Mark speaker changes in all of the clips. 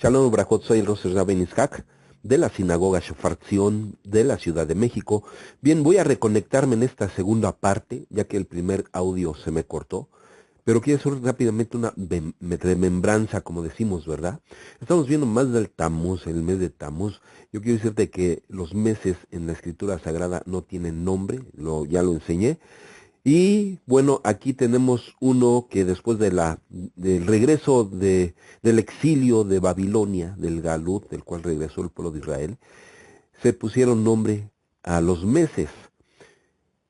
Speaker 1: Shalom Brajot, soy el Roser Raben Itzhak de la Sinagoga Shofar Zion de la Ciudad de México. Bien, voy a reconectarme en esta segunda parte, ya que el primer audio se me cortó, pero quiero hacer rápidamente una remembranza, como decimos, ¿verdad? Estamos viendo más del Tammuz, el mes de Tammuz. Yo quiero decirte que los meses en la Escritura Sagrada no tienen nombre, ya lo enseñé. Y bueno, aquí tenemos uno que después del regreso del exilio de Babilonia, del Galut, del cual regresó el pueblo de Israel, se pusieron nombre a los meses.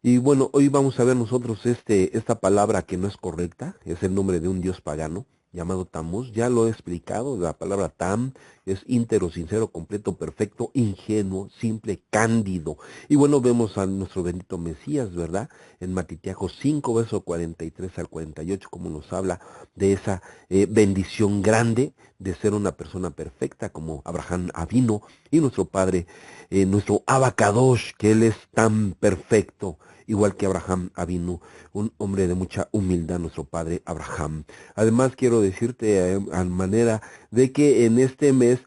Speaker 1: Y bueno, hoy vamos a ver nosotros esta palabra que no es correcta, es el nombre de un dios pagano llamado Tammuz. Ya lo he explicado, la palabra Tam es íntero, sincero, completo, perfecto, ingenuo, simple, cándido. Y bueno, vemos a nuestro bendito Mesías, ¿verdad? En Matitiaco 5, verso 43 al 48, como nos habla de esa bendición grande de ser una persona perfecta como Abraham Avino y nuestro Padre, nuestro Abacadosh, que Él es tan perfecto igual que Abraham Avinu, un hombre de mucha humildad, nuestro padre Abraham. Además, quiero decirte a manera de que en este mes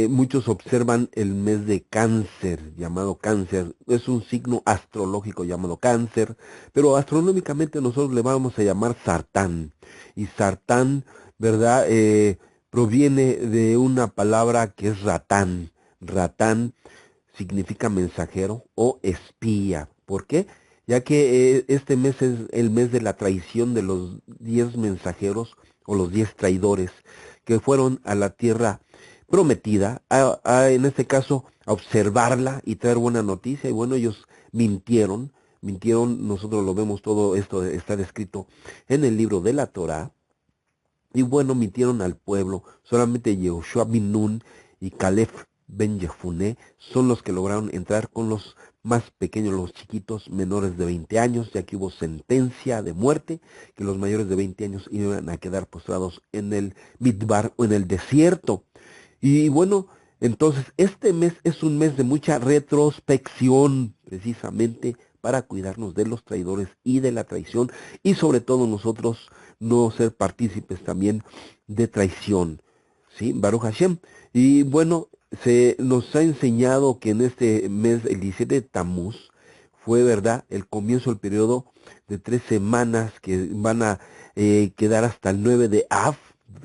Speaker 1: muchos observan el mes de cáncer, llamado cáncer. Es un signo astrológico llamado cáncer, pero astronómicamente nosotros le vamos a llamar Sartán. Y Sartán, ¿verdad? Proviene de una palabra que es ratán. Ratán significa mensajero o espía. ¿Por qué? Ya que este mes es el mes de la traición de los 10 mensajeros o los 10 traidores que fueron a la tierra prometida, en este caso, a observarla y traer buena noticia. Y bueno, ellos mintieron, nosotros lo vemos, todo esto está descrito en el libro de la Torá. Y bueno, mintieron al pueblo. Solamente Yehoshua bin Nun y Caleb ben Yefuné son los que lograron entrar con los más pequeños, los chiquitos menores de 20 años, ya que hubo sentencia de muerte, que los mayores de 20 años iban a quedar postrados en el Midbar o en el desierto. Y bueno, entonces este mes es un mes de mucha retrospección, precisamente para cuidarnos de los traidores y de la traición, y sobre todo nosotros no ser partícipes también de traición. ¿Sí? Baruch Hashem. Y bueno, se nos ha enseñado que en este mes, el 17 de Tammuz, fue verdad el comienzo del periodo de 3 semanas que van a quedar hasta el 9 de Av,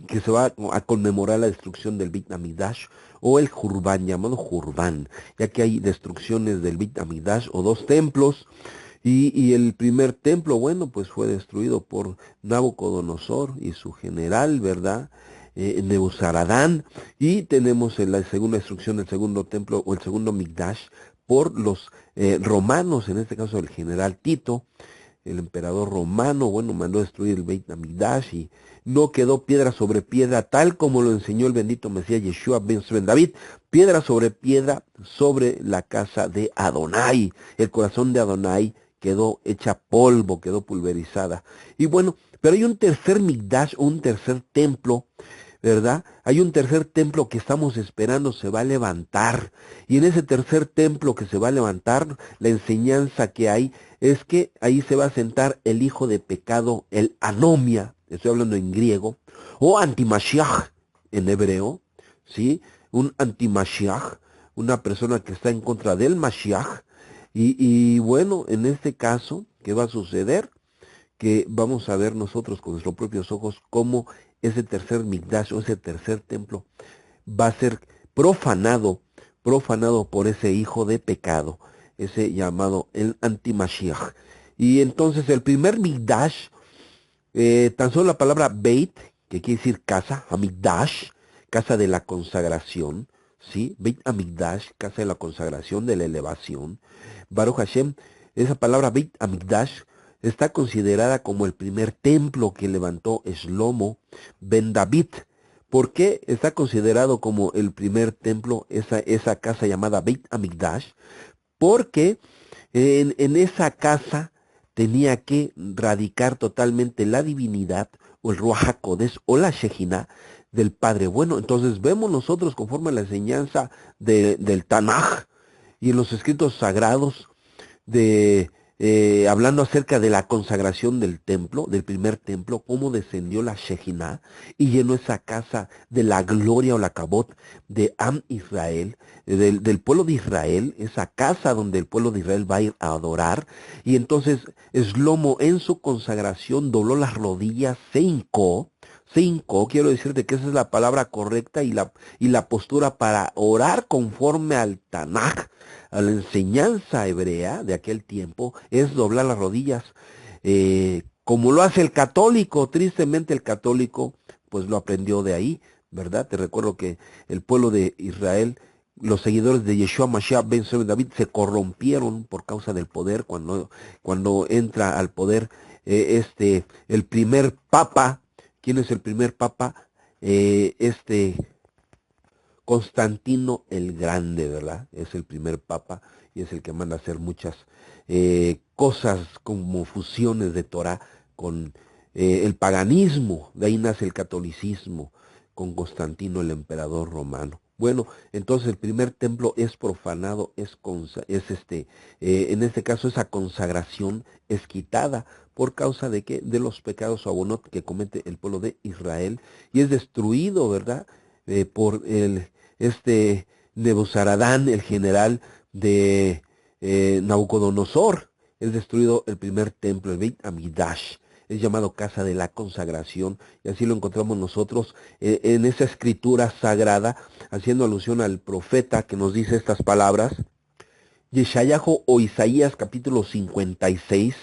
Speaker 1: que se va a conmemorar la destrucción del Beit Hamidash o el Jurban, llamado Jurban, ya que hay destrucciones del Beit Hamidash o dos templos. Y el primer templo, bueno, pues fue destruido por Nabucodonosor y su general, ¿verdad? Nebuzaradán. Y tenemos en la segunda destrucción del segundo templo o el segundo Migdash por los romanos, en este caso el general Tito, el emperador romano, bueno, mandó destruir el Beit Hamikdash y no quedó piedra sobre piedra, tal como lo enseñó el bendito Mesías Yeshua ben David, piedra sobre la casa de Adonai. El corazón de Adonai quedó hecha polvo, quedó pulverizada. Y bueno, pero hay un tercer Migdash, un tercer templo, ¿verdad? Hay un tercer templo que estamos esperando, se va a levantar. Y en ese tercer templo que se va a levantar, la enseñanza que hay es que ahí se va a sentar el hijo de pecado, el anomia, estoy hablando en griego, o antimashiach en hebreo, ¿sí? Un antimashiach, una persona que está en contra del mashiach. Y bueno, en este caso, ¿qué va a suceder? Que vamos a ver nosotros con nuestros propios ojos cómo ese tercer Migdash o ese tercer templo va a ser profanado por ese hijo de pecado, ese llamado el antimashiach. Y entonces el primer Migdash, tan solo la palabra Beit, que quiere decir casa, Hamikdash, casa de la consagración, ¿sí? Beit Hamikdash, casa de la consagración, de la elevación. Baruch Hashem, esa palabra Beit Hamikdash está considerada como el primer templo que levantó Shlomo ben David. ¿Por qué está considerado como el primer templo esa casa llamada Beit Hamikdash? Porque en esa casa tenía que radicar totalmente la divinidad o el Ruach HaKodesh o la Shejina del Padre Bueno. Entonces vemos nosotros conforme a la enseñanza del Tanaj y en los escritos sagrados de hablando acerca de la consagración del templo, del primer templo, cómo descendió la Shejinah y llenó esa casa de la gloria o la cabot de Am Israel, del pueblo de Israel, esa casa donde el pueblo de Israel va a ir a adorar. Y entonces Shlomo en su consagración dobló las rodillas, se hincó, quiero decirte que esa es la palabra correcta y la postura para orar conforme al Tanaj, a la enseñanza hebrea de aquel tiempo, es doblar las rodillas, como lo hace el católico. Tristemente el católico pues lo aprendió de ahí, ¿verdad? Te recuerdo que el pueblo de Israel, los seguidores de Yeshua Mashiach ben David se corrompieron por causa del poder cuando entra al poder el primer papa. ¿Quién es el primer papa? Constantino el Grande, ¿verdad? Es el primer papa y es el que manda a hacer muchas cosas como fusiones de Torah con el paganismo. De ahí nace el catolicismo con Constantino el emperador romano. Bueno, entonces el primer templo es profanado, en este caso esa consagración es quitada por causa de que de los pecados o abonot que comete el pueblo de Israel y es destruido, ¿verdad? Por Nebuzaradán, el general de Nabucodonosor. Es destruido el primer templo, el Beit Amidash. Es llamado casa de la consagración, y así lo encontramos nosotros en esa escritura sagrada, haciendo alusión al profeta que nos dice estas palabras. Yeshayahu o Isaías capítulo 56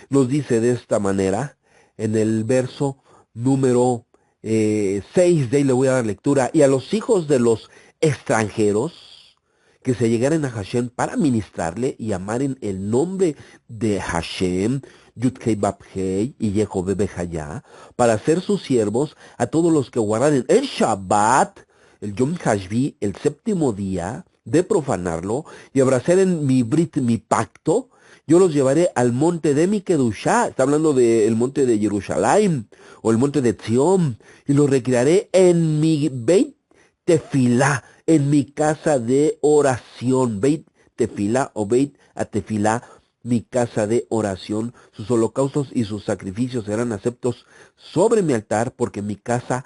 Speaker 1: nos dice de esta manera, en el verso número 6, de ahí le voy a dar lectura: y a los hijos de los extranjeros que se llegaren a Hashem para ministrarle y amaren el nombre de Hashem, Yudhei Babhei y Yehovah Behayá, para ser sus siervos, a todos los que guardaren el Shabbat, el Yom Hashvi, el séptimo día, de profanarlo, y abrazar en mi brit, mi pacto, yo los llevaré al monte de mi Kedushá. Está hablando del monte de Jerusalén o el monte de Zion, y los recrearé en mi Beit Tefilá, en mi casa de oración. Beit Tefilá o Beit Atefilá, mi casa de oración. Sus holocaustos y sus sacrificios serán aceptos sobre mi altar, porque mi casa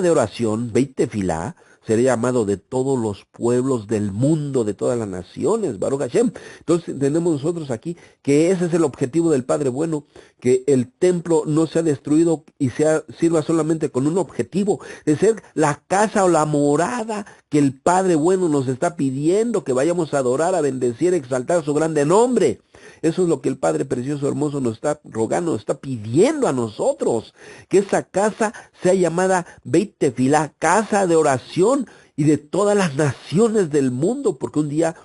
Speaker 1: de oración, Beit Tefilá, será llamado de todos los pueblos del mundo, de todas las naciones, Baruch Hashem. Entonces tenemos nosotros aquí que ese es el objetivo del Padre Bueno, que el templo no sea destruido y sirva solamente con un objetivo, de ser la casa o la morada que el Padre Bueno nos está pidiendo que vayamos a adorar, a bendecir, a exaltar su grande nombre. Eso es lo que el Padre Precioso Hermoso nos está rogando, nos está pidiendo a nosotros, que esa casa sea llamada Beit Tefilá, casa de oración y de todas las naciones del mundo, porque un día,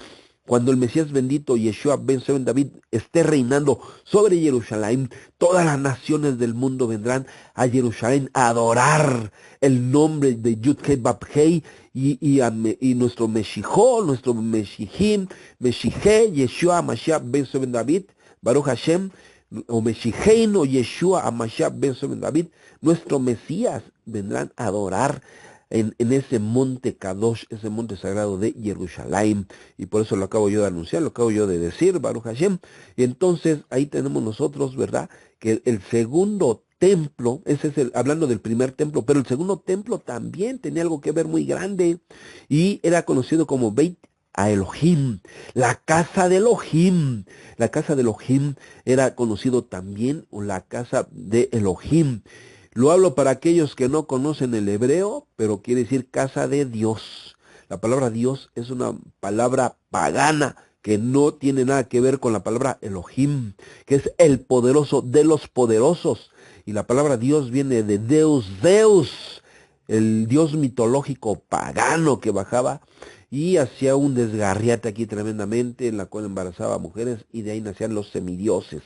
Speaker 1: cuando el Mesías bendito Yeshua ben David esté reinando sobre Jerusalén, todas las naciones del mundo vendrán a Jerusalén a adorar el nombre de Yudhei Babhei y nuestro Meshijó, nuestro Meshijim, Meshijé, Yeshua Mashiach ben David, Baruch Hashem, o Meshijein o Yeshua Mashiach ben David, nuestro Mesías, vendrán a adorar en ese monte Kadosh, ese monte sagrado de Jerusalén. Y por eso lo acabo yo de anunciar, lo acabo yo de decir, Baruch Hashem. Y entonces ahí tenemos nosotros, ¿verdad? Que el segundo templo, ese es hablando del primer templo, pero el segundo templo también tenía algo que ver muy grande y era conocido como Beit a Elohim, la casa de Elohim. La casa de Elohim era conocido también, o la casa de Elohim. Lo hablo para aquellos que no conocen el hebreo, pero quiere decir casa de Dios. La palabra Dios es una palabra pagana que no tiene nada que ver con la palabra Elohim, que es el poderoso de los poderosos. Y la palabra Dios viene de Deus, el Dios mitológico pagano que bajaba y hacía un desgarriate aquí tremendamente, en la cual embarazaba a mujeres, y de ahí nacían los semidioses.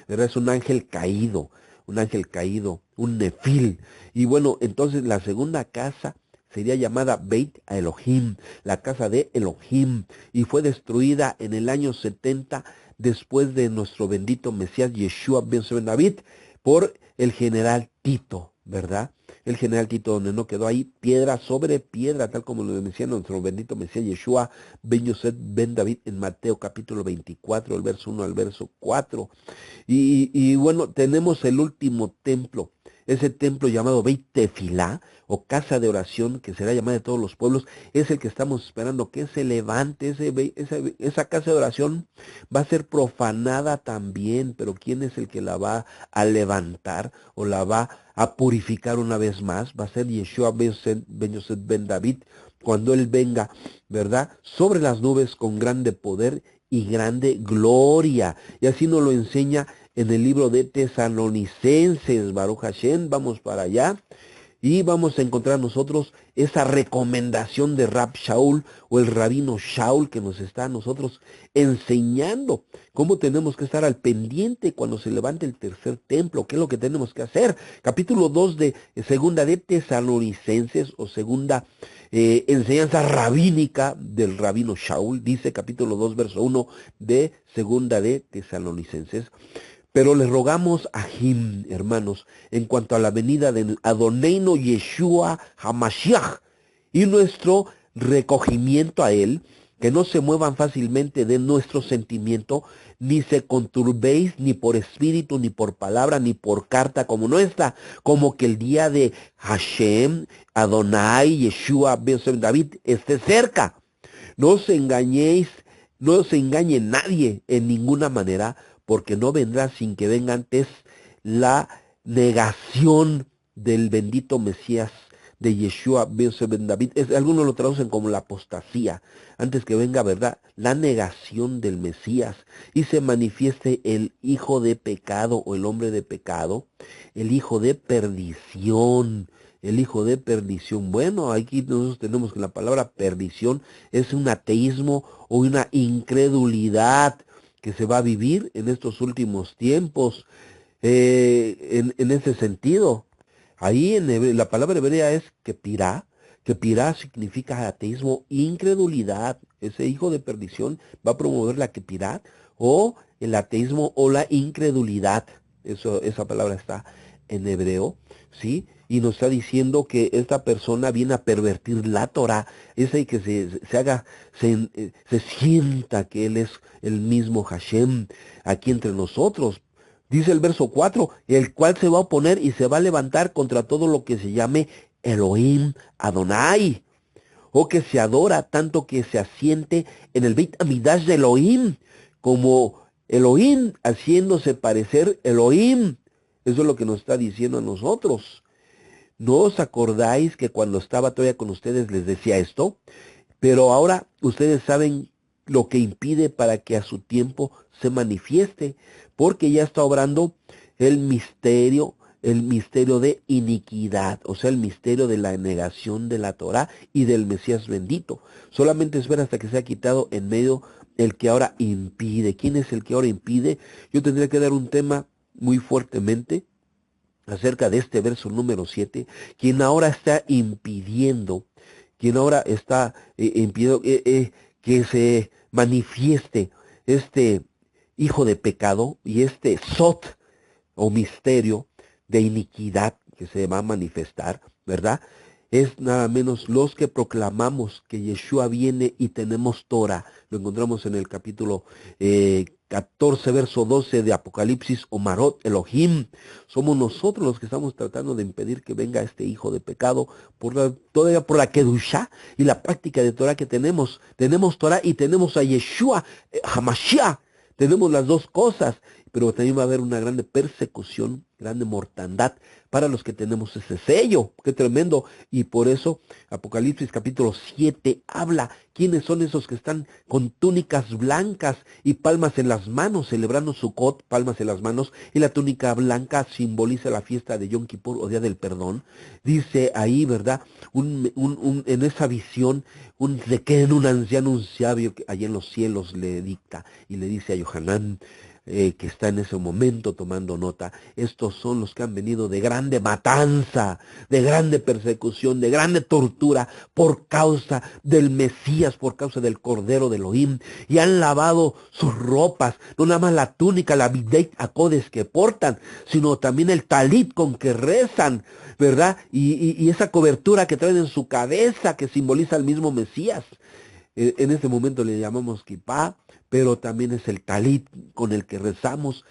Speaker 1: ¿Verdad? Es un ángel caído, un nefil. Y bueno, entonces la segunda casa sería llamada Beit a Elohim, la casa de Elohim, y fue destruida en el año 70 después de nuestro bendito Mesías Yeshua ben David por el general Tito. ¿verdad? El general Tito donde no quedó ahí, piedra sobre piedra, tal como lo decía nuestro bendito Mesías Yeshua ben Yosef ben David en Mateo capítulo 24, el verso 1 al verso 4. Y bueno, tenemos el último templo, ese templo llamado Beit Tefilá, o casa de oración, que será llamada de todos los pueblos, es el que estamos esperando que se levante. Esa casa de oración va a ser profanada también, pero ¿quién es el que la va a levantar o la va a purificar una vez más? Va a ser Yeshua ben Yosef ben David, cuando Él venga, ¿verdad? Sobre las nubes con grande poder y grande gloria. Y así nos lo enseña en el libro de Tesalonicenses, Baruch Hashem. Vamos para allá y vamos a encontrar nosotros esa recomendación de Rab Shaul o el rabino Shaul que nos está a nosotros enseñando cómo tenemos que estar al pendiente cuando se levante el tercer templo, qué es lo que tenemos que hacer. Capítulo 2 de segunda de Tesalonicenses o segunda enseñanza rabínica del rabino Shaul, dice capítulo 2 verso 1 de segunda de Tesalonicenses. Pero les rogamos a Him, hermanos, en cuanto a la venida de Adoneino Yeshua Hamashiach y nuestro recogimiento a Él, que no se muevan fácilmente de nuestro sentimiento, ni se conturbéis ni por espíritu, ni por palabra, ni por carta como nuestra, como que el día de Hashem, Adonai, Yeshua, Ben David esté cerca. No os engañéis, no os engañe nadie en ninguna manera, porque no vendrá sin que venga antes la negación del bendito Mesías de Yeshua ben David. Algunos lo traducen como la apostasía. Antes que venga, ¿verdad? La negación del Mesías y se manifieste el hijo de pecado o el hombre de pecado, el hijo de perdición. El hijo de perdición. Bueno, aquí nosotros tenemos que la palabra perdición es un ateísmo o una incredulidad que se va a vivir en estos últimos tiempos. En ese sentido, ahí la palabra hebrea es que pirá significa ateísmo, incredulidad. Ese hijo de perdición va a promover la quepirá o el ateísmo o la incredulidad. Esa palabra está en hebreo, ¿sí? Y nos está diciendo que esta persona viene a pervertir la Torah, ese que se sienta que Él es el mismo Hashem aquí entre nosotros. Dice el verso 4, el cual se va a oponer y se va a levantar contra todo lo que se llame Elohim Adonai, o que se adora tanto que se asiente en el Beit Amidash de Elohim, como Elohim haciéndose parecer Elohim. Eso es lo que nos está diciendo a nosotros. ¿No os acordáis que cuando estaba todavía con ustedes les decía esto? Pero ahora ustedes saben lo que impide para que a su tiempo se manifieste, porque ya está obrando el misterio de iniquidad, o sea, el misterio de la negación de la Torah y del Mesías bendito. Solamente espera hasta que sea quitado en medio el que ahora impide. ¿Quién es el que ahora impide? Yo tendría que dar un tema muy fuertemente acerca de este verso número 7, quien ahora está impidiendo, que se manifieste este hijo de pecado y este sot o misterio de iniquidad que se va a manifestar, ¿verdad? Es nada menos los que proclamamos que Yeshua viene y tenemos Torah. Lo encontramos en el capítulo 14, verso 12 de Apocalipsis, o Marot Elohim. Somos nosotros los que estamos tratando de impedir que venga este hijo de pecado todavía por la Kedushá y la práctica de Torah que tenemos. Tenemos Torah y tenemos a Yeshua, Hamashiach. Tenemos las dos cosas, pero también va a haber una grande persecución, grande mortandad para los que tenemos ese sello. ¡Qué tremendo! Y por eso Apocalipsis capítulo 7 habla quiénes son esos que están con túnicas blancas y palmas en las manos, celebrando Sukkot, palmas en las manos, y la túnica blanca simboliza la fiesta de Yom Kippur o Día del Perdón. Dice ahí, ¿verdad? En esa visión, se queda en un anciano, un sabio que allá en los cielos le dicta y le dice a Yohanan, que está en ese momento tomando nota. Estos son los que han venido de grande matanza, de grande persecución, de grande tortura por causa del Mesías, por causa del Cordero de Elohim, y han lavado sus ropas, no nada más la túnica, la bideit acodes que portan, sino también el talit con que rezan, ¿verdad? Y esa cobertura que traen en su cabeza que simboliza al mismo Mesías. En este momento le llamamos kipá, pero también es el talit con el que rezamos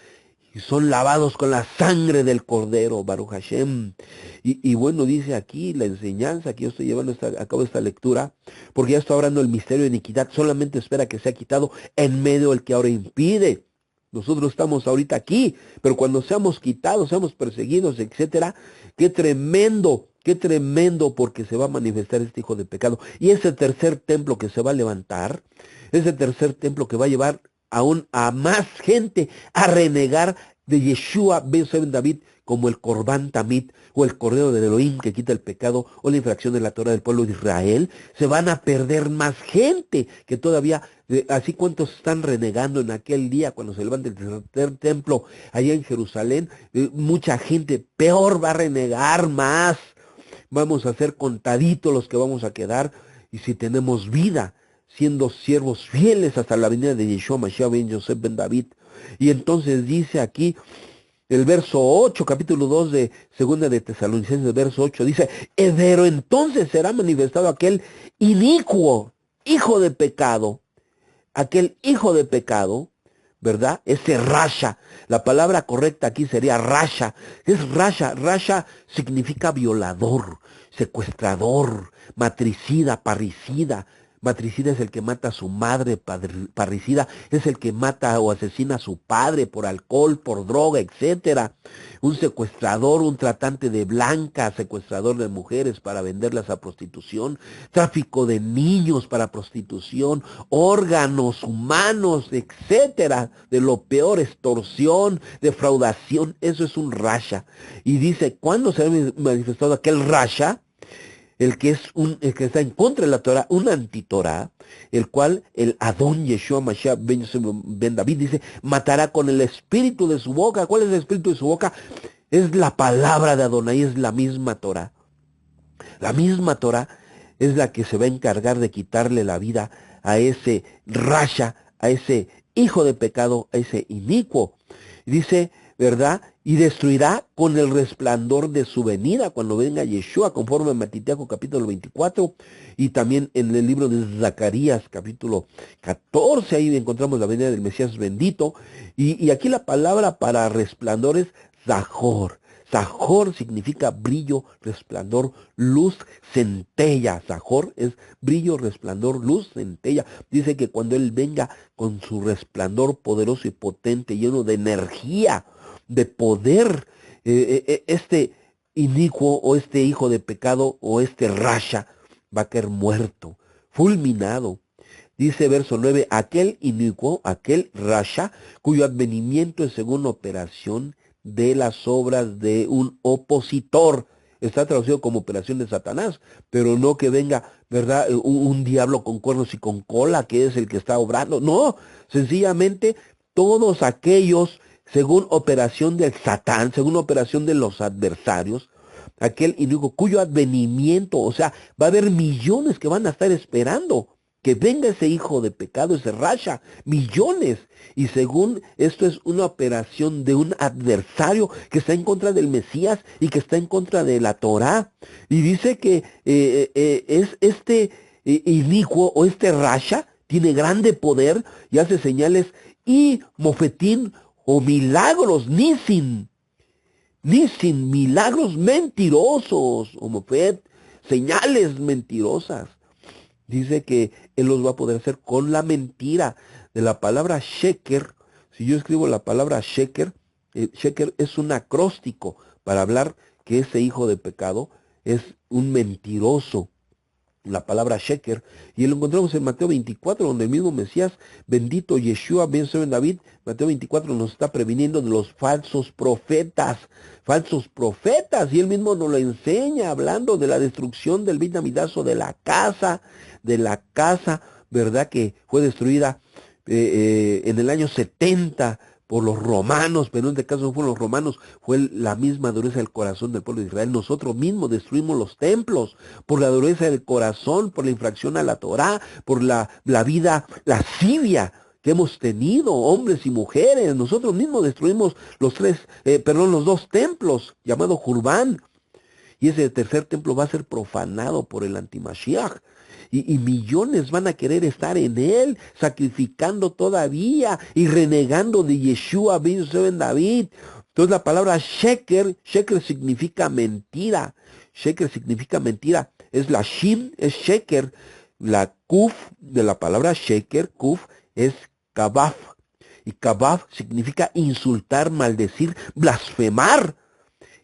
Speaker 1: y son lavados con la sangre del Cordero, Baruch Hashem. Y bueno, dice aquí la enseñanza que yo estoy llevando a cabo esta lectura, porque ya estoy hablando del misterio de iniquidad, solamente espera que sea quitado en medio del que ahora impide. Nosotros estamos ahorita aquí, pero cuando seamos quitados, seamos perseguidos, etcétera, qué tremendo, porque se va a manifestar este hijo de pecado. Y ese tercer templo que se va a levantar, ese tercer templo que va a llevar aún a más gente a renegar de Yeshua ben David como el Corbán Tamid o el Cordero de Elohim que quita el pecado o la infracción de la Torah del pueblo de Israel, se van a perder más gente que todavía, así cuantos están renegando en aquel día cuando se levante el tercer templo allá en Jerusalén, mucha gente peor va a renegar más. Vamos a ser contaditos los que vamos a quedar, y si tenemos vida, siendo siervos fieles hasta la venida de Yeshua Mashiach ben Yosef ben David. Y entonces dice aquí el verso 8, capítulo 2 de Segunda de Tesalonicenses, verso 8, dice, pero entonces será manifestado aquel inicuo, hijo de pecado, aquel hijo de pecado, ¿verdad? Ese rasha, la palabra correcta aquí sería rasha. Es rasha, rasha significa violador, secuestrador, matricida, parricida. Matricida es el que mata a su madre, parricida es el que mata o asesina a su padre por alcohol, por droga, etcétera. Un secuestrador, un tratante de blancas, secuestrador de mujeres para venderlas a prostitución, tráfico de niños para prostitución, órganos humanos, etcétera, de lo peor, extorsión, defraudación, eso es un rasha. Y dice, ¿cuándo se ha manifestado aquel rasha? El que el que está en contra de la Torah, un antitorá, el cual el Adón Yeshua Mashiach ben David dice, matará con el espíritu de su boca. ¿Cuál es el espíritu de su boca? Es la palabra de Adonai, es la misma Torah. La misma Torah es la que se va a encargar de quitarle la vida a ese rasha, a ese hijo de pecado, a ese inicuo. Dice, ¿verdad? Y destruirá con el resplandor de su venida cuando venga Yeshua, conforme a Matitiaco capítulo 24, y también en el libro de Zacarías capítulo 14, ahí encontramos la venida del Mesías bendito, y aquí la palabra para resplandor es Zahor. Zahor significa brillo, resplandor, luz, centella. Zahor es brillo, resplandor, luz, centella. Dice que cuando Él venga con su resplandor poderoso y potente, lleno de energía, de poder, este inicuo o este hijo de pecado o este rasha va a caer muerto, fulminado. Dice verso 9, aquel inicuo, aquel rasha, cuyo advenimiento es según operación de las obras de un opositor. Está traducido como operación de Satanás, pero no que venga, ¿verdad? Un diablo con cuernos y con cola, que es el que está obrando. No, sencillamente todos aquellos, según operación del Satán, según operación de los adversarios, aquel inicuo cuyo advenimiento, o sea, va a haber millones que van a estar esperando que venga ese hijo de pecado, ese rasha, millones. Y según esto es una operación de un adversario que está en contra del Mesías y que está en contra de la Torá. Y dice que es este inicuo o este rasha tiene grande poder y hace señales y mofetín o milagros, nisin, milagros mentirosos, o mofet, señales mentirosas. Dice que Él los va a poder hacer con la mentira de la palabra sheker. Si yo escribo la palabra sheker, sheker es un acróstico para hablar que ese hijo de pecado es un mentiroso. La palabra sheker, y lo encontramos en Mateo 24, donde el mismo Mesías, bendito Yeshua ben David, Mateo 24 nos está previniendo de los falsos profetas, y él mismo nos lo enseña, hablando de la destrucción del Beit Hamidash, de la casa, ¿verdad? Que fue destruida en el año 70 por los romanos, pero en este caso no fueron los romanos, fue la misma dureza del corazón del pueblo de Israel. Nosotros mismos destruimos los templos por la dureza del corazón, por la infracción a la Torá, por la vida lascivia que hemos tenido, hombres y mujeres. Nosotros mismos destruimos los dos templos, llamado Jurbán. Y ese tercer templo va a ser profanado por el antimashiach. Y millones van a querer estar en él, sacrificando todavía y renegando de Yeshua ben Yosef ben David. Entonces la palabra sheker significa mentira. Sheker significa mentira. Es la shin, es sheker. La kuf de la palabra sheker, kuf, es kabaf. Y kabaf significa insultar, maldecir, blasfemar.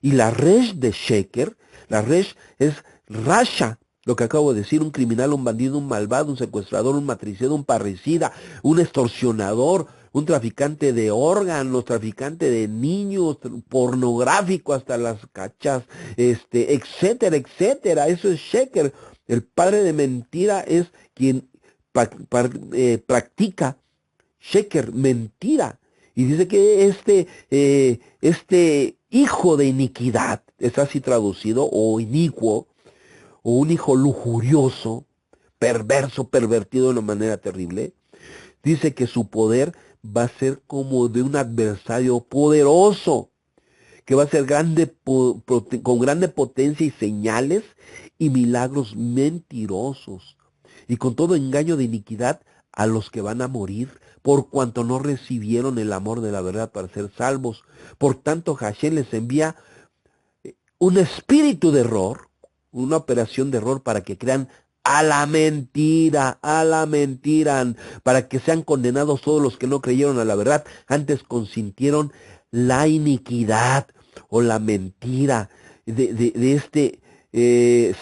Speaker 1: Y la resh de sheker, la resh es rasha. Lo que acabo de decir, un criminal, un bandido, un malvado, un secuestrador, un matricidio, un parricida, un extorsionador, un traficante de órganos, traficante de niños, pornográfico hasta las cachas, etcétera, etcétera. Eso es sheker. El padre de mentira es quien practica sheker, mentira. Y dice que este hijo de iniquidad, está así traducido, o inicuo, o un hijo lujurioso, perverso, pervertido de una manera terrible, dice que su poder va a ser como de un adversario poderoso, que va a ser con grande potencia y señales y milagros mentirosos, y con todo engaño de iniquidad a los que van a morir, por cuanto no recibieron el amor de la verdad para ser salvos. Por tanto, Hashem les envía un espíritu de error, una operación de error para que crean a la mentira, para que sean condenados todos los que no creyeron a la verdad, antes consintieron la iniquidad o la mentira de este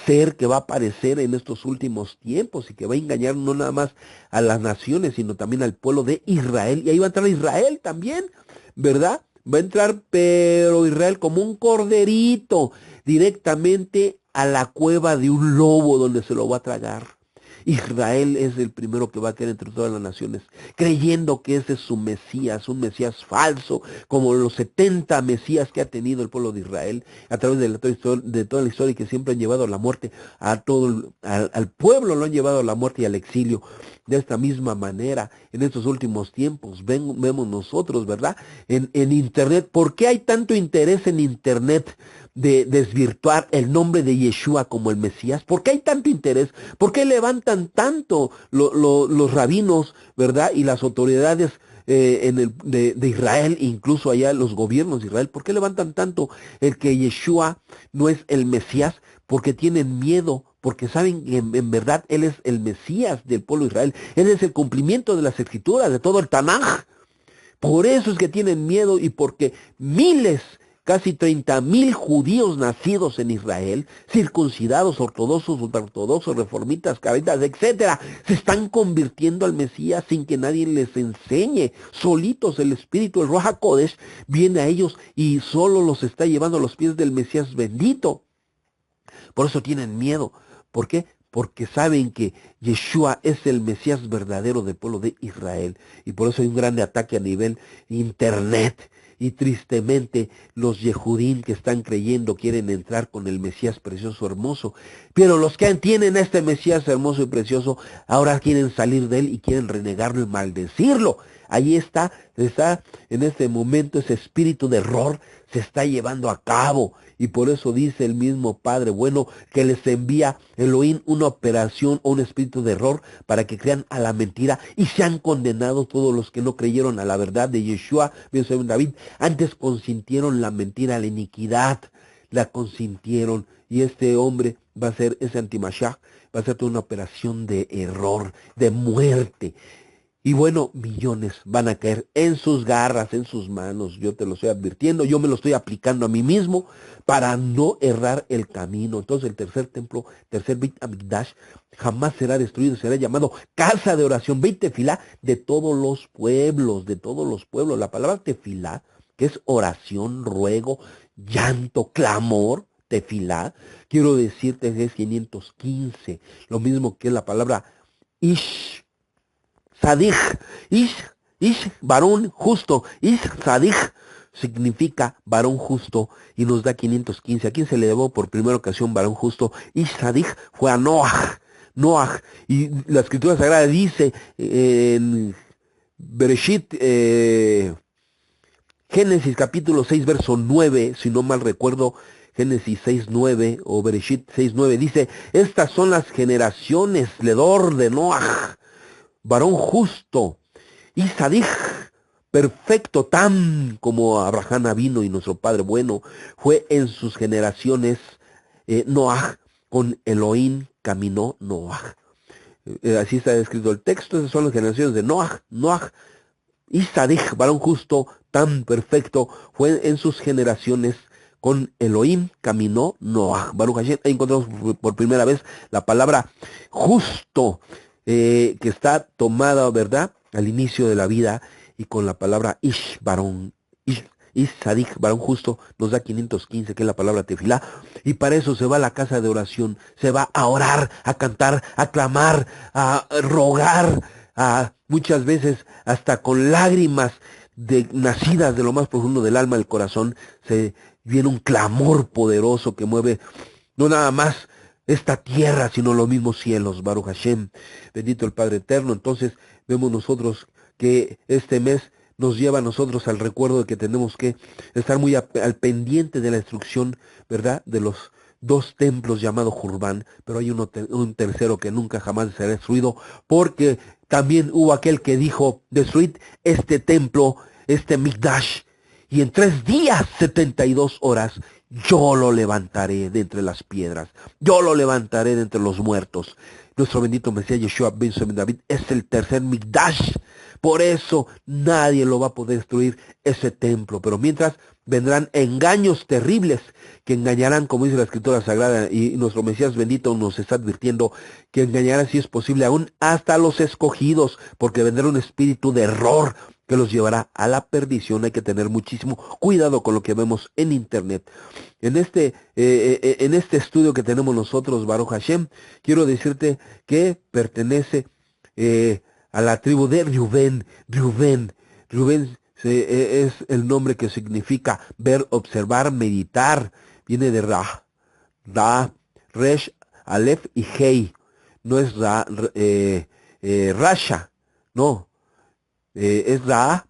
Speaker 1: ser que va a aparecer en estos últimos tiempos y que va a engañar no nada más a las naciones, sino también al pueblo de Israel. Y ahí va a entrar Israel también, ¿verdad? Va a entrar, pero Israel como un corderito, directamente a la cueva de un lobo donde se lo va a tragar. Israel es el primero que va a caer entre todas las naciones, creyendo que ese es su Mesías, un Mesías falso, como los 70 Mesías que ha tenido el pueblo de Israel a través de toda la historia, que siempre han llevado a la muerte a todo, al pueblo lo han llevado a la muerte y al exilio. De esta misma manera, en estos últimos tiempos, vemos nosotros, ¿verdad? En Internet, ¿por qué hay tanto interés en Internet de desvirtuar el nombre de Yeshua como el Mesías? ¿Por qué hay tanto interés? ¿Por qué levantan tanto los rabinos, ¿verdad? Y las autoridades de Israel, incluso allá los gobiernos de Israel? ¿Por qué levantan tanto el que Yeshua no es el Mesías? Porque tienen miedo, porque saben que en verdad Él es el Mesías del pueblo de Israel. Él es el cumplimiento de las Escrituras, de todo el Tanaj. Por eso es que tienen miedo, y porque miles, casi 30,000 judíos nacidos en Israel, circuncidados, ortodoxos, ultraortodoxos, reformitas, cabritas, etcétera, se están convirtiendo al Mesías sin que nadie les enseñe. Solitos el Espíritu, el Ruach HaKodesh, viene a ellos y solo los está llevando a los pies del Mesías bendito. Por eso tienen miedo. ¿Por qué? Porque saben que Yeshua es el Mesías verdadero del pueblo de Israel. Y por eso hay un grande ataque a nivel Internet. Y tristemente los Yehudín que están creyendo quieren entrar con el Mesías precioso, hermoso. Pero los que tienen este Mesías hermoso y precioso, ahora quieren salir de él y quieren renegarlo y maldecirlo. Ahí está en este momento ese espíritu de error se está llevando a cabo. Y por eso dice el mismo Padre bueno que les envía Elohim una operación o un espíritu de error para que crean a la mentira y sean condenados todos los que no creyeron a la verdad de Yeshua, bien según David. Antes consintieron la mentira, la iniquidad, la consintieron. Y este hombre va a ser, ese antimashiach, va a ser toda una operación de error, de muerte. Y bueno, millones van a caer en sus garras, en sus manos. Yo te lo estoy advirtiendo, yo me lo estoy aplicando a mí mismo para no errar el camino. Entonces el tercer templo, tercer Beit Hamikdash, jamás será destruido, será llamado casa de oración, Beit Tefilá, de todos los pueblos, de todos los pueblos. La palabra tefilá, que es oración, ruego, llanto, clamor, tefilá, quiero decirte que es 515, lo mismo que la palabra ish. Sadij, Ish Ish, varón justo. Ish Sadik significa varón justo y nos da 515. ¿A quién se le llevó por primera ocasión varón justo? Ish Sadik fue a Noah. Noah. Y la escritura sagrada dice en Bereshit, Génesis capítulo 6, verso 9, si no mal recuerdo, Génesis 6, 9 o Bereshit 6, 9, dice, estas son las generaciones, Ledor de Noah, varón justo, y Sadij, perfecto, tan como Abraham vino y nuestro Padre bueno, fue en sus generaciones Noah, con Elohim caminó Noah. Así está escrito el texto, esas son las generaciones de Noah, Noah, y Sadij, varón justo, tan perfecto, fue en sus generaciones, con Elohim caminó Noah. Baruch Hashem, ahí encontramos por primera vez la palabra justo, que está tomada, ¿verdad?, al inicio de la vida, y con la palabra Ish, varón, Ish Sadik, varón justo, nos da 515, que es la palabra tefilá, y para eso se va a la casa de oración, se va a orar, a cantar, a clamar, a rogar, muchas veces hasta con lágrimas nacidas de lo más profundo del alma, del corazón, se viene un clamor poderoso que mueve no nada más esta tierra, sino los mismos cielos. Baruch Hashem, bendito el Padre Eterno. Entonces vemos nosotros que este mes nos lleva a nosotros al recuerdo de que tenemos que estar muy al pendiente de la instrucción, ¿verdad?, de los dos templos llamados Jurbán, pero hay un tercero que nunca jamás será destruido, porque también hubo aquel que dijo, destruid este templo, este Mikdash, y en 3 días, 72 horas, yo lo levantaré de entre las piedras, yo lo levantaré de entre los muertos. Nuestro bendito Mesías Yeshua Ben David es el tercer Mikdash, por eso nadie lo va a poder destruir ese templo, pero mientras vendrán engaños terribles que engañarán, como dice la Escritura Sagrada, y nuestro Mesías bendito nos está advirtiendo que engañará, si es posible, aún hasta los escogidos, porque vendrá un espíritu de error que los llevará a la perdición. Hay que tener muchísimo cuidado con lo que vemos en internet. En este estudio que tenemos nosotros, Baruch Hashem, quiero decirte que pertenece a la tribu de Rubén. Rubén es el nombre que significa ver, observar, meditar. Viene de Ra, Resh, Aleph y Hei. No es Rasha, no. Es Ra,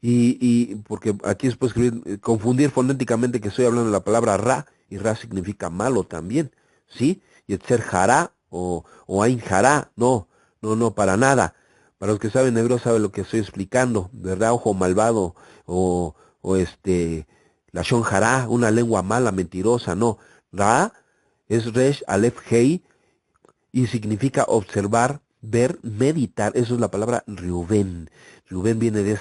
Speaker 1: y porque aquí es pues confundir fonéticamente que estoy hablando de la palabra Ra, y Ra significa malo también, ¿sí? Y el ser Jara o Ain Jara, no, para nada. Para los que saben hebreo saben lo que estoy explicando, ¿verdad? Ojo malvado, o Lashon Jara, una lengua mala, mentirosa, no. Ra es Resh, Aleph, Hei, y significa observar, ver, meditar. Eso es la palabra Rubén. Rubén viene de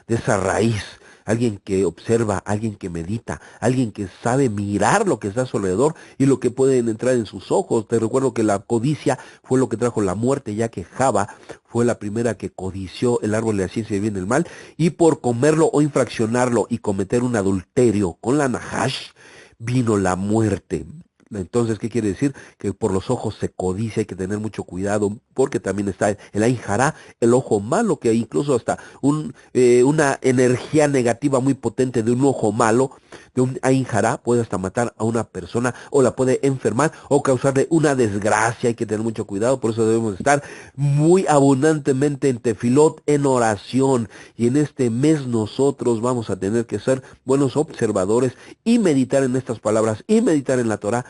Speaker 1: esa raíz. Alguien que observa, alguien que medita, alguien que sabe mirar lo que está a su alrededor y lo que puede entrar en sus ojos. Te recuerdo que la codicia fue lo que trajo la muerte, ya que Java fue la primera que codició el árbol de la ciencia del bien y del mal, y por comerlo o infraccionarlo y cometer un adulterio con la Nahash, vino la muerte. Entonces, ¿qué quiere decir? Que por los ojos se codicia, hay que tener mucho cuidado, porque también está el Ain Jara, el ojo malo, que incluso hasta una energía negativa muy potente de un ojo malo, de un Ain Jara, puede hasta matar a una persona, o la puede enfermar, o causarle una desgracia. Hay que tener mucho cuidado, por eso debemos estar muy abundantemente en tefilot, en oración, y en este mes nosotros vamos a tener que ser buenos observadores y meditar en estas palabras, y meditar en la Torah,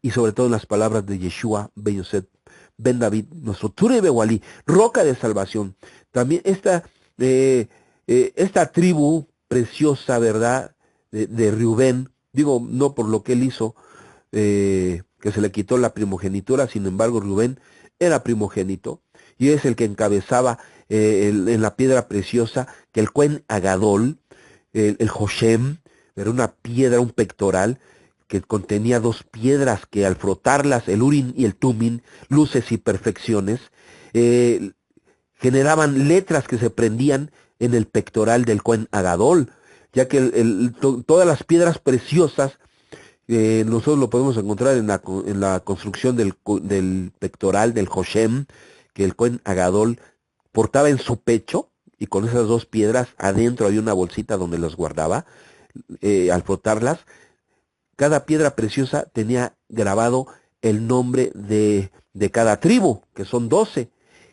Speaker 1: y sobre todo en las palabras de Yeshua Ben Yosef Ben David, nuestro Ture Bewali, roca de salvación. También esta tribu preciosa, ¿verdad?, de Rubén, digo, no por lo que él hizo, que se le quitó la primogenitura, sin embargo Rubén era primogénito, y es el que encabezaba en la piedra preciosa, que el Cohen Agadol, el Hoshem, era una piedra, un pectoral, que contenía 2 piedras que al frotarlas, el Urim y el Tumim, luces y perfecciones, generaban letras que se prendían en el pectoral del Cohen Agadol, ya que todas las piedras preciosas, nosotros lo podemos encontrar en la construcción del pectoral del Hoshem, que el Cohen Agadol portaba en su pecho, y con esas dos piedras adentro había una bolsita donde las guardaba. Al frotarlas, cada piedra preciosa tenía grabado el nombre de cada tribu, que son 12.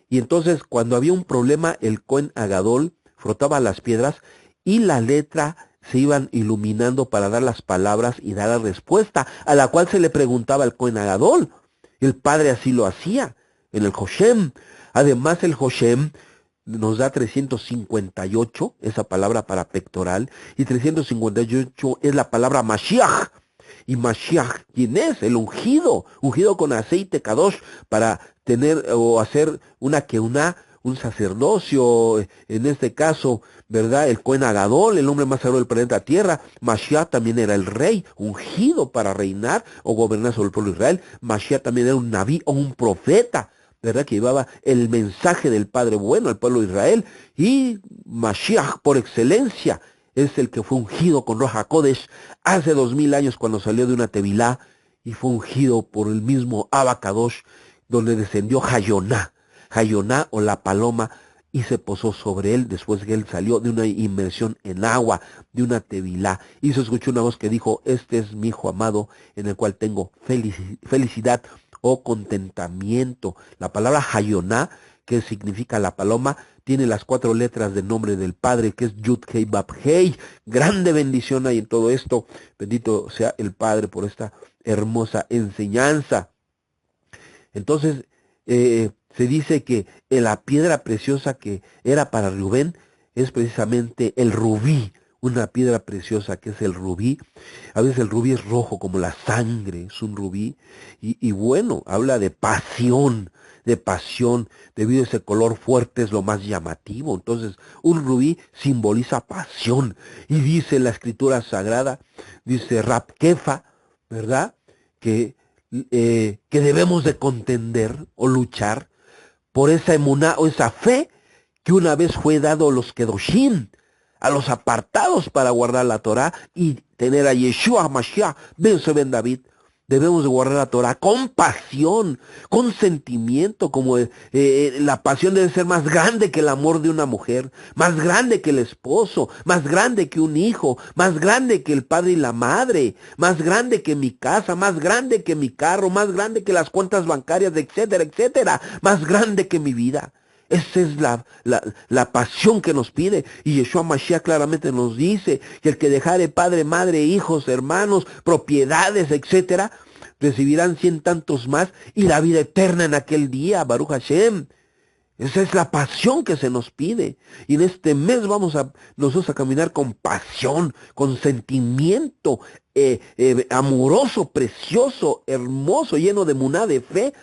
Speaker 1: Y entonces cuando había un problema, el Cohen Agadol frotaba las piedras y la letra se iban iluminando para dar las palabras y dar la respuesta, a la cual se le preguntaba al Cohen Agadol. El padre así lo hacía en el Hoshem. Además, el Hoshem nos da 358, esa palabra para pectoral, y 358 es la palabra Mashiach. Y Mashiach, ¿quién es? El ungido, ungido con aceite Kadosh para tener o hacer una keuná, un sacerdocio, en este caso, ¿verdad? El Cohen Agadol, el hombre más sagrado del planeta Tierra. Mashiach también era el rey, ungido para reinar o gobernar sobre el pueblo de Israel. Mashiach también era un naví o un profeta, ¿verdad? Que llevaba el mensaje del Padre bueno al pueblo de Israel. Y Mashiach, por excelencia, es el que fue ungido con Roja Kodesh hace 2000 años cuando salió de una tevilá y fue ungido por el mismo Abacadosh, donde descendió Hayoná o la paloma, y se posó sobre él después que él salió de una inmersión en agua, de una tevilá, y se escuchó una voz que dijo: este es mi hijo amado, en el cual tengo felicidad o contentamiento. La palabra Hayoná, que significa la paloma, tiene las 4 letras del nombre del Padre, que es Yud Hei Bab Hei. Grande bendición hay en todo esto. Bendito sea el Padre por esta hermosa enseñanza. Entonces, se dice que la piedra preciosa que era para Rubén es precisamente el rubí, una piedra preciosa que es el rubí. A veces el rubí es rojo como la sangre, es un rubí. Y bueno, habla de pasión, debido a ese color fuerte es lo más llamativo. Entonces, un rubí simboliza pasión. Y dice la escritura sagrada, dice Rab Kefa, ¿verdad? Que debemos de contender o luchar por esa emuná o esa fe que una vez fue dado a los Kedoshim, a los apartados para guardar la Torah y tener a Yeshua Mashiach, Ben David. Debemos de guardar la Torah con pasión, con sentimiento, como la pasión debe ser más grande que el amor de una mujer, más grande que el esposo, más grande que un hijo, más grande que el padre y la madre, más grande que mi casa, más grande que mi carro, más grande que las cuentas bancarias, etcétera, etcétera, más grande que mi vida. Esa es la pasión que nos pide. Y Yeshua Mashiach claramente nos dice que el que dejare padre, madre, hijos, hermanos, propiedades, etcétera, recibirán 100 tantos más y la vida eterna en aquel día, Baruch Hashem. Esa es la pasión que se nos pide. Y en este mes vamos nosotros a caminar con pasión, con sentimiento amoroso, precioso, hermoso, lleno de muná, de fe,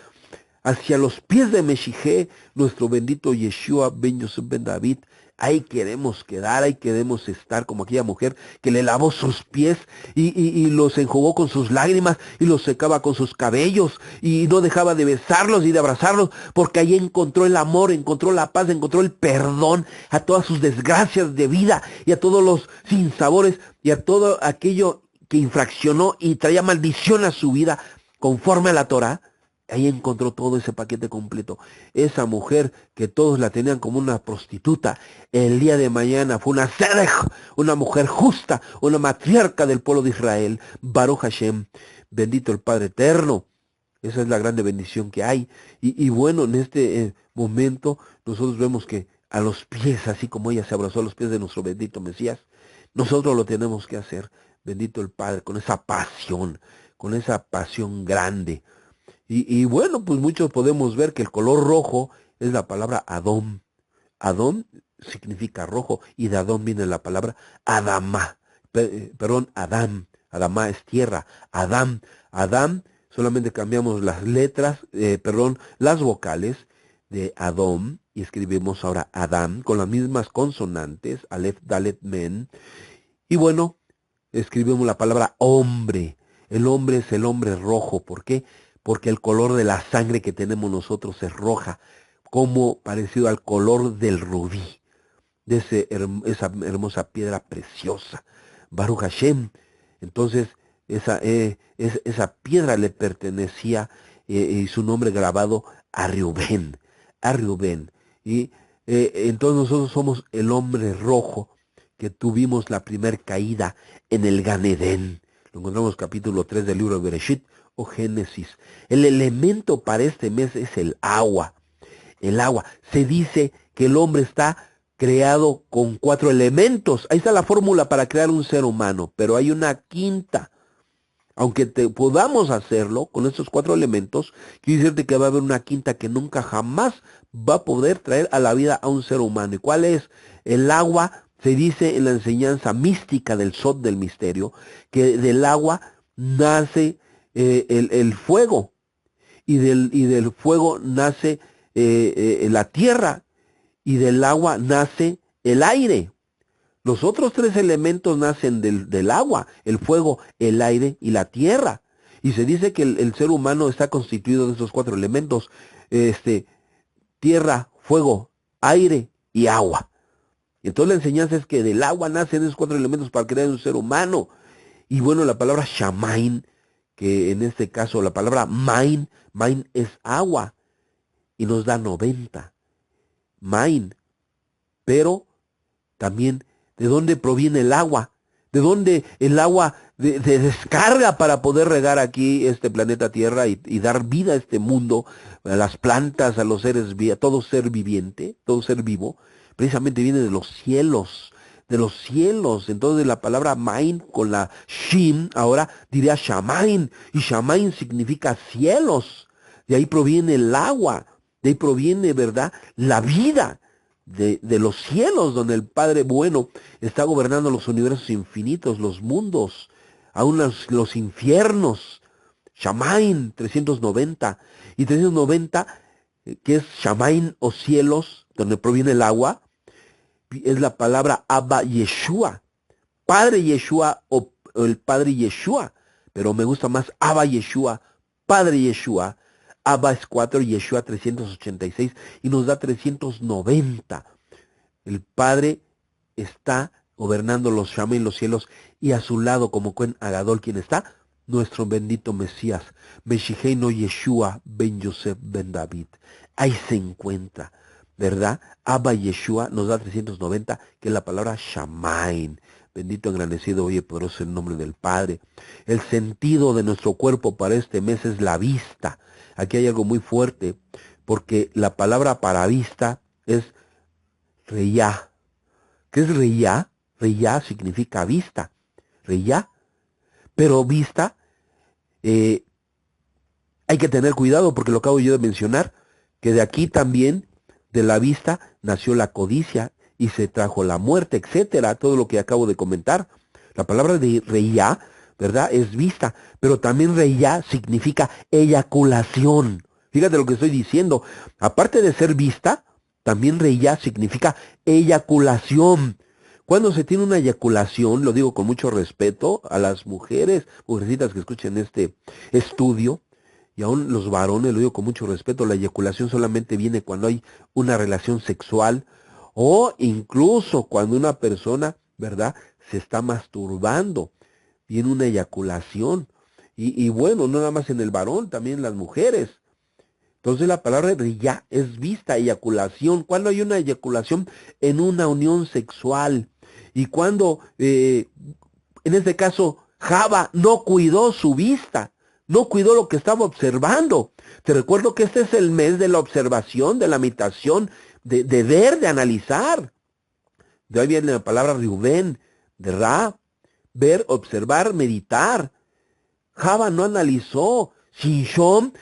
Speaker 1: hacia los pies de Meshijé, nuestro bendito Yeshua Ben Yosef Ben David. Ahí queremos quedar, ahí queremos estar como aquella mujer que le lavó sus pies y los enjugó con sus lágrimas y los secaba con sus cabellos y no dejaba de besarlos y de abrazarlos, porque ahí encontró el amor, encontró la paz, encontró el perdón a todas sus desgracias de vida y a todos los sinsabores y a todo aquello que infraccionó y traía maldición a su vida conforme a la Torah. Ahí encontró todo ese paquete completo. Esa mujer que todos la tenían como una prostituta, el día de mañana fue una Zedek, una mujer justa, una matriarca del pueblo de Israel. Baruch Hashem, bendito el Padre Eterno. Esa es la grande bendición que hay. Y bueno, en este momento nosotros vemos que a los pies, así como ella se abrazó a los pies de nuestro bendito Mesías, nosotros lo tenemos que hacer. Bendito el Padre, con esa pasión grande. Y bueno, pues muchos podemos ver que el color rojo es la palabra Adón. Adón significa rojo y de Adón viene la palabra Adamá. Perdón, Adán. Adamá es tierra. Adán, solamente cambiamos las letras, las vocales de Adón y escribimos ahora Adán con las mismas consonantes, Aleph, Dalet, Men. Y bueno, escribimos la palabra hombre. El hombre es el hombre rojo. ¿Por qué? Porque el color de la sangre que tenemos nosotros es roja, como parecido al color del rubí, de esa hermosa piedra preciosa, Baruch Hashem. Entonces, esa piedra le pertenecía y su nombre grabado a Rubén. Y entonces nosotros somos el hombre rojo que tuvimos la primer caída en el Gan Edén. Lo encontramos capítulo 3 del libro de Bereshit o Génesis. El elemento para este mes es el agua. El agua. Se dice que el hombre está creado con 4 elementos. Ahí está la fórmula para crear un ser humano, pero hay una quinta. Aunque podamos hacerlo con estos 4 elementos, quiero decirte que va a haber una quinta que nunca jamás va a poder traer a la vida a un ser humano. ¿Y cuál es? El agua. Se dice en la enseñanza mística del Sod del Misterio que del agua nace el fuego y del fuego nace la tierra y del agua nace el aire. Los otros 3 elementos nacen del agua, el fuego, el aire y la tierra. Y se dice que el ser humano está constituido de esos 4 elementos, tierra, fuego, aire y agua. Entonces la enseñanza es que del agua nacen esos 4 elementos para crear un ser humano. Y bueno, la palabra shamain, que en este caso la palabra main es agua, y nos da 90. Main. Pero también, ¿de dónde proviene el agua? ¿De dónde el agua se descarga para poder regar aquí este planeta Tierra y dar vida a este mundo, a las plantas, a los seres, a todo ser viviente, todo ser vivo? Precisamente viene de los cielos, de los cielos. Entonces la palabra main con la shin ahora diría shamain, y shamain significa cielos. De ahí proviene el agua, de ahí proviene, ¿verdad?, la vida de los cielos, donde el Padre bueno está gobernando los universos infinitos, los mundos, aún los infiernos. Shamain 390 y 390, que es shamain o cielos, donde proviene el agua, es la palabra Abba Yeshua, Padre Yeshua o el Padre Yeshua, pero me gusta más Abba Yeshua, Padre Yeshua. Abba es 4, Yeshua 386 y nos da 390. El Padre está gobernando los shamain, los cielos, y a su lado, como Cohen Agadol, quien está, nuestro bendito Mesías, Meshiheino Yeshua ben Yosef ben David. Ahí se encuentra, ¿verdad? Abba Yeshua nos da 390, que es la palabra shamain. Bendito, engrandecido, oye, poderoso el nombre del Padre. El sentido de nuestro cuerpo para este mes es la vista. Aquí hay algo muy fuerte, porque la palabra para vista es reyá. ¿Qué es reyá? Reyá significa vista. Reyá. Pero vista, hay que tener cuidado, porque lo acabo yo de mencionar, que de aquí también, de la vista, nació la codicia y se trajo la muerte, etcétera, todo lo que acabo de comentar. La palabra de reyá, ¿verdad?, es vista, pero también reyá significa eyaculación. Fíjate lo que estoy diciendo. Aparte de ser vista, también reyá significa eyaculación. Cuando se tiene una eyaculación, lo digo con mucho respeto a las mujercitas que escuchen este estudio, y aún los varones, lo digo con mucho respeto, la eyaculación solamente viene cuando hay una relación sexual o incluso cuando una persona, ¿verdad?, se está masturbando. Viene una eyaculación. Y bueno, no nada más en el varón, también en las mujeres. Entonces la palabra ya es vista, eyaculación. Cuando hay una eyaculación en una unión sexual. Y cuando, en este caso, Java no cuidó su vista, no cuidó lo que estaba observando. Te recuerdo que este es el mes de la observación, de la meditación, de ver, de analizar. De ahí viene la palabra Rubén, de Ra, ver, observar, meditar. Java no analizó. Shinshom,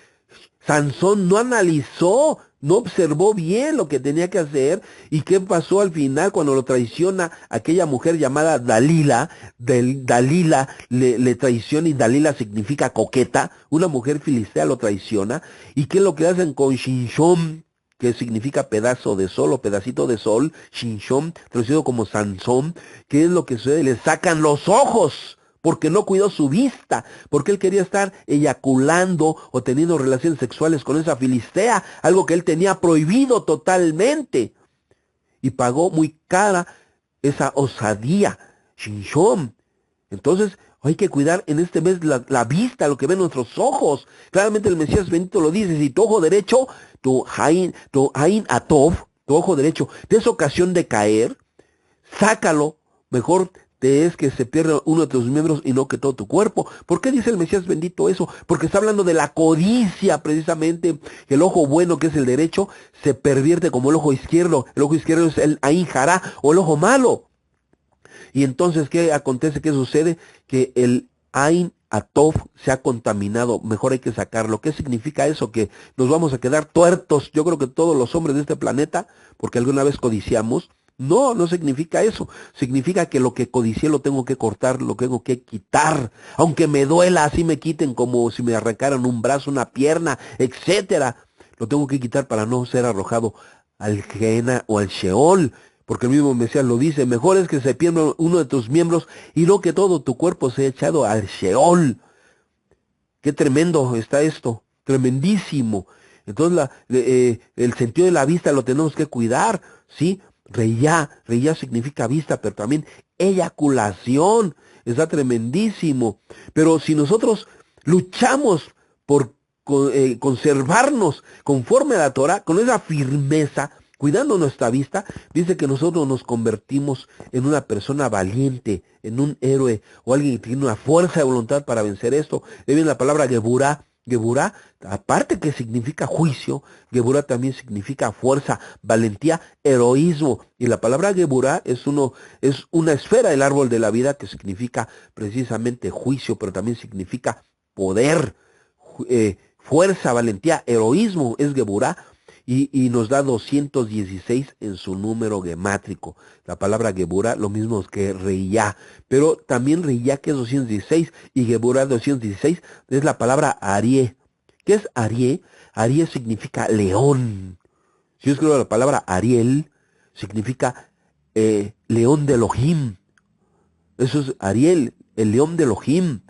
Speaker 1: Sansón no analizó, no observó bien lo que tenía que hacer. ¿Y qué pasó al final cuando lo traiciona aquella mujer llamada Dalila? Dalila le traiciona, y Dalila significa coqueta. Una mujer filistea lo traiciona. ¿Y qué es lo que hacen con Shinshom, que significa pedazo de sol o pedacito de sol? Shinshom, traducido como Sansón. ¿Qué es lo que sucede? Le sacan los ojos, porque no cuidó su vista, porque él quería estar eyaculando o teniendo relaciones sexuales con esa filistea, algo que él tenía prohibido totalmente. Y pagó muy cara esa osadía, Shinshom. Entonces hay que cuidar en este mes la vista, lo que ven nuestros ojos. Claramente el Mesías bendito lo dice: si tu ojo derecho, tu Ain Atov, tu ojo derecho te es ocasión de caer, sácalo, mejor te es que se pierda uno de tus miembros y no que todo tu cuerpo. ¿Por qué dice el Mesías bendito eso? Porque está hablando de la codicia, precisamente. El ojo bueno, que es el derecho, se pervierte como el ojo izquierdo. El ojo izquierdo es el Ain Jará, o el ojo malo. Y entonces, ¿qué acontece? ¿Qué sucede? Que el Ain Atov se ha contaminado, mejor hay que sacarlo. ¿Qué significa eso? Que nos vamos a quedar tuertos. Yo creo que todos los hombres de este planeta, porque alguna vez codiciamos. No, no significa eso. Significa que lo que codicié lo tengo que cortar, lo tengo que quitar. Aunque me duela, así me quiten como si me arrancaran un brazo, una pierna, etcétera. Lo tengo que quitar para no ser arrojado al Gehenna o al Sheol. Porque el mismo Mesías lo dice, mejor es que se pierda uno de tus miembros y no que todo tu cuerpo sea echado al Sheol. Qué tremendo está esto, tremendísimo. Entonces el sentido de la vista lo tenemos que cuidar, ¿sí? Reyá significa vista, pero también eyaculación, está tremendísimo. Pero si nosotros luchamos por conservarnos conforme a la Torah, con esa firmeza, cuidando nuestra vista, dice que nosotros nos convertimos en una persona valiente, en un héroe, o alguien que tiene una fuerza de voluntad para vencer esto. Ahí viene la palabra Geburá. Geburá, aparte que significa juicio, Geburá también significa fuerza, valentía, heroísmo. Y la palabra Geburá es una esfera del árbol de la vida que significa precisamente juicio, pero también significa poder, fuerza, valentía, heroísmo, es Geburá. Y nos da 216 en su número gemátrico. La palabra Geburá, lo mismo que Reiyá. Pero también Reiyá, que es 216, y Geburá 216, es la palabra Arié. ¿Qué es Arié? Arié significa león. Si yo escribo la palabra Ariel, significa león de Elohim. Eso es Ariel, el león de Elohim.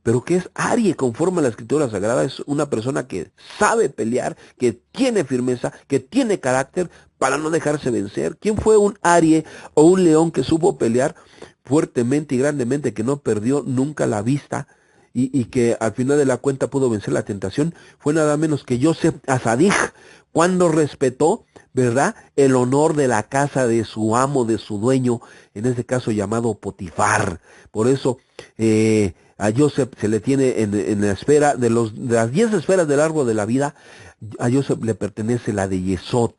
Speaker 1: Pero ¿qué es Arie? Conforme a la Escritura Sagrada, es una persona que sabe pelear, que tiene firmeza, que tiene carácter para no dejarse vencer. ¿Quién fue un Arie o un león que supo pelear fuertemente y grandemente, que no perdió nunca la vista y que al final de la cuenta pudo vencer la tentación? Fue nada menos que Yosef Asadij, cuando respetó, ¿verdad?, el honor de la casa de su amo, de su dueño, en este caso llamado Potifar. Por eso, a Joseph se le tiene en la esfera, de las 10 esferas del árbol de la vida, a Joseph le pertenece la de Yesod.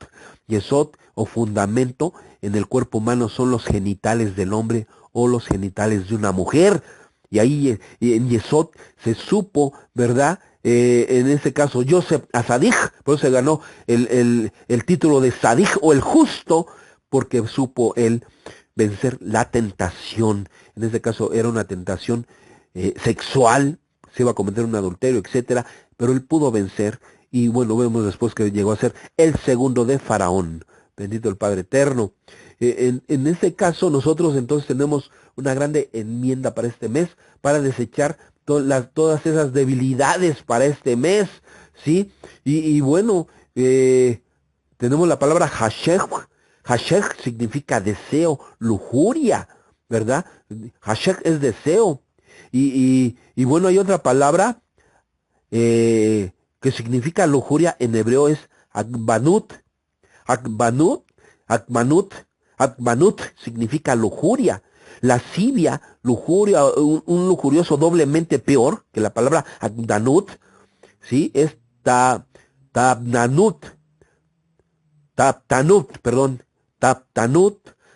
Speaker 1: Yesod, o fundamento, en el cuerpo humano son los genitales del hombre o los genitales de una mujer. Y ahí en Yesod se supo, ¿verdad?, en este caso Joseph a Sadij, por eso se ganó el título de Sadij o el justo, porque supo él vencer la tentación. En este caso era una tentación sexual, se iba a cometer un adulterio, etcétera, pero él pudo vencer, y bueno, vemos después que llegó a ser el segundo de Faraón. Bendito el Padre Eterno. En este caso nosotros entonces tenemos una grande enmienda para este mes, para desechar todas esas debilidades para este mes, ¿sí? Y bueno, tenemos la palabra Hashech. Hashech significa deseo, lujuria, ¿verdad? Hashech es deseo. Y bueno, hay otra palabra que significa lujuria en hebreo, es Akbanut. Akbanut significa lujuria. Lascivia, lujuria, un lujurioso doblemente peor que la palabra Akbanut, ¿sí? Es Taptanut,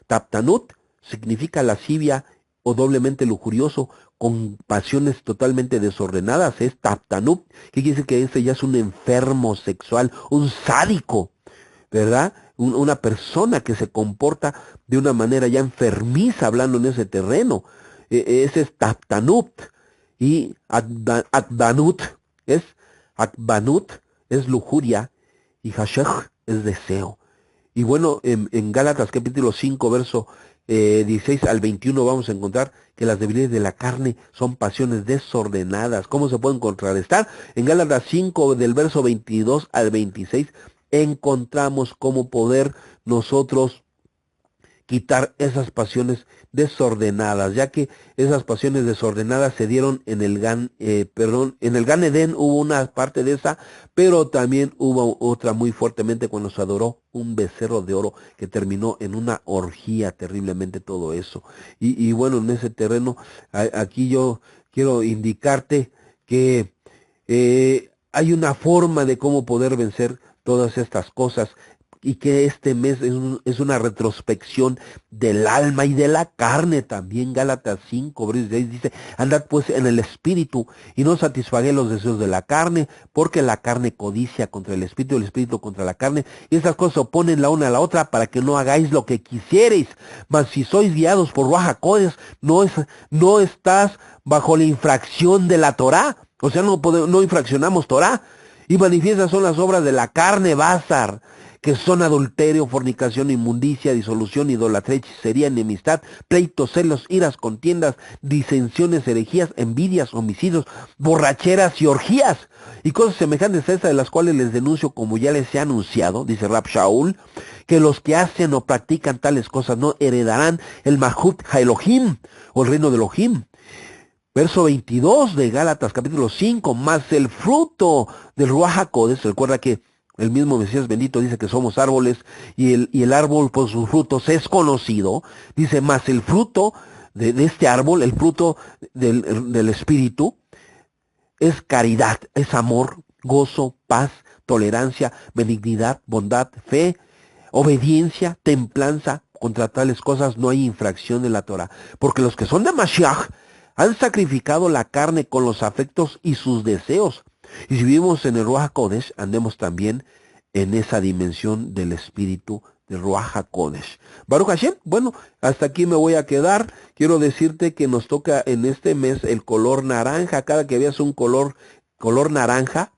Speaker 1: Taptanut significa lascivia o doblemente lujurioso, con pasiones totalmente desordenadas. Es Taptanut, que quiere decir que ese ya es un enfermo sexual, un sádico, ¿verdad? Una persona que se comporta de una manera ya enfermiza, hablando en ese terreno. Ese es Taptanut. Y Akbanut es lujuria, y Hashech es deseo. Y bueno, en Gálatas capítulo 5, verso 16 al 21 vamos a encontrar que las debilidades de la carne son pasiones desordenadas. ¿Cómo se pueden contrarrestar? En Gálatas 5, del verso 22 al 26, encontramos cómo poder nosotros quitar esas pasiones desordenadas, ya que esas pasiones desordenadas se dieron en el en el Gan Edén hubo una parte de esa, pero también hubo otra muy fuertemente cuando se adoró un becerro de oro que terminó en una orgía terriblemente todo eso. Y bueno, en ese terreno, aquí yo quiero indicarte que hay una forma de cómo poder vencer todas estas cosas y que este mes es una retrospección del alma y de la carne también. Gálatas 5, versículo 6 dice, andad pues en el espíritu y no satisfaguéis los deseos de la carne, porque la carne codicia contra el espíritu contra la carne, y estas cosas se oponen la una a la otra para que no hagáis lo que quisiereis. Mas si sois guiados por Ruach HaKodesh, no estás bajo la infracción de la Torá, o sea, no infraccionamos Torá. Y manifiestas son las obras de la carne, Bázar, que son adulterio, fornicación, inmundicia, disolución, idolatría, hechicería, enemistad, pleitos, celos, iras, contiendas, disensiones, herejías, envidias, homicidios, borracheras y orgías, y cosas semejantes a estas, de las cuales les denuncio, como ya les he anunciado, dice Rab Shaul, que los que hacen o practican tales cosas no heredarán el Mahut HaElohim, o el reino de Elohim. Verso 22 de Gálatas capítulo 5, más el fruto del Ruach HaKodesh. Recuerda que el mismo Mesías bendito dice que somos árboles y el árbol por sus frutos es conocido. Dice, más el fruto de este árbol, el fruto del Espíritu, es caridad, es amor, gozo, paz, tolerancia, benignidad, bondad, fe, obediencia, templanza. Contra tales cosas no hay infracción de la Torah. Porque los que son de Mashiach han sacrificado la carne con los afectos y sus deseos. Y si vivimos en el Ruach HaKodesh, andemos también en esa dimensión del espíritu del Ruach HaKodesh. Baruch Hashem, bueno, hasta aquí me voy a quedar. Quiero decirte que nos toca en este mes el color naranja. Cada que veas un color naranja,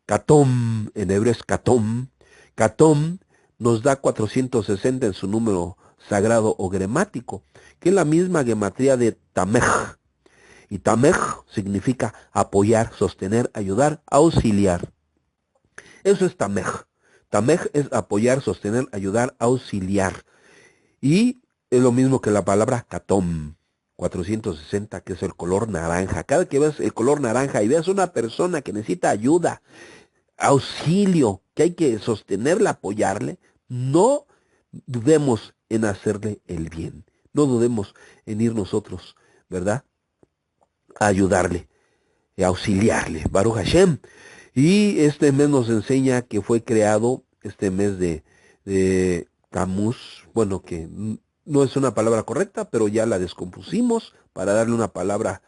Speaker 1: Katom, en hebreo es Katom. Katom nos da 460 en su número sagrado o gremático, que es la misma gematría de Tamej. Y Tamej significa apoyar, sostener, ayudar, auxiliar. Eso es Tamej. Tamej es apoyar, sostener, ayudar, auxiliar. Y es lo mismo que la palabra Katom, 460, que es el color naranja. Cada que ves el color naranja y veas una persona que necesita ayuda, auxilio, que hay que sostenerle, apoyarle, no dudemos en hacerle el bien. No dudemos en ir nosotros, ¿verdad?, a ayudarle, a auxiliarle. Baruch Hashem. Y este mes nos enseña que fue creado este mes de Tammuz, bueno, que no es una palabra correcta, pero ya la descompusimos para darle una palabra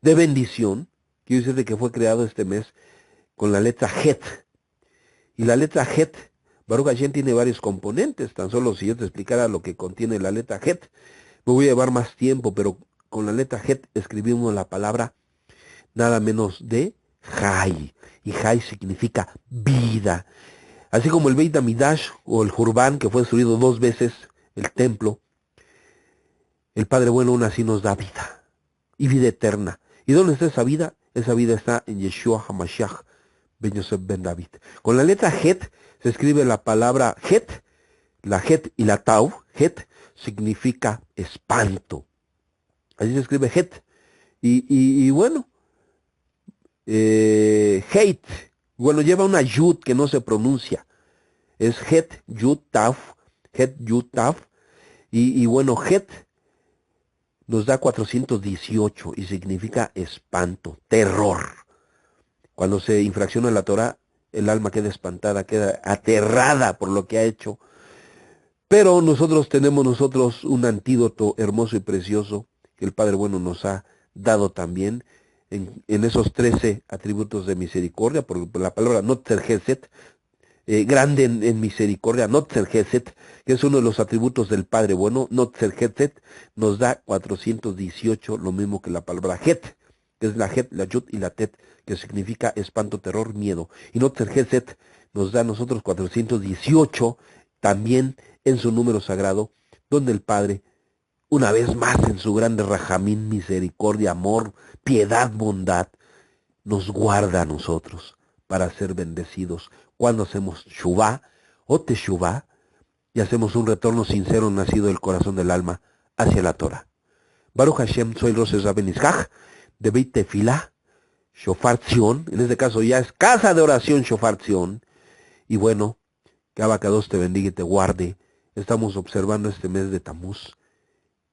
Speaker 1: de bendición. Quiero decirte que fue creado este mes con la letra Het. Y la letra Het, Baruch Hashem, tiene varios componentes. Tan solo si yo te explicara lo que contiene la letra Het, me voy a llevar más tiempo, pero con la letra Het escribimos la palabra nada menos de Jai. Y Jai significa vida. Así como el Beit HaMikdash o el Jurban, que fue destruido 2 veces, el templo, el Padre Bueno aún así nos da vida. Y vida eterna. ¿Y dónde está esa vida? Esa vida está en Yeshua HaMashiach Ben Yosef Ben David. Con la letra Het se escribe la palabra Het, la Het y la Tau. Het significa espanto. Así se escribe Het. Y bueno, Hate, bueno, lleva una Yud que no se pronuncia. Es Het, Yud, Taf. Het, Yud, Taf. Y bueno, Het nos da 418 y significa espanto, terror. Cuando se infracciona la Torah, el alma queda espantada, queda aterrada por lo que ha hecho. Pero tenemos un antídoto hermoso y precioso que el Padre Bueno nos ha dado también en esos 13 atributos de misericordia, por la palabra Notzer Geset, grande en misericordia, Notzer Geset, que es uno de los atributos del Padre Bueno. Notzer Geset nos da 418, lo mismo que la palabra Het, que es la Het, la Yud y la Tet, que significa espanto, terror, miedo. Y Notzer Geset nos da a nosotros 418, también en su número sagrado, donde el Padre, una vez más en su grande rajamín, misericordia, amor, piedad, bondad, nos guarda a nosotros para ser bendecidos cuando hacemos shuvá o teshuvá y hacemos un retorno sincero nacido del corazón del alma hacia la Torah. Baruch Hashem, soy Roses Rabben Itzhak, de Beit Tefilá, Shofar Tzion, en este caso ya es casa de oración Shofar Tzion, y bueno, que Abacados te bendiga y te guarde. Estamos observando este mes de Tamuz,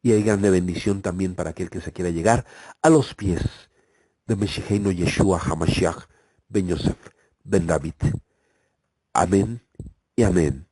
Speaker 1: y hay grande bendición también para aquel que se quiera llegar a los pies de Meshicheinu Yeshua HaMashiach Ben Yosef Ben David. Amén y amén.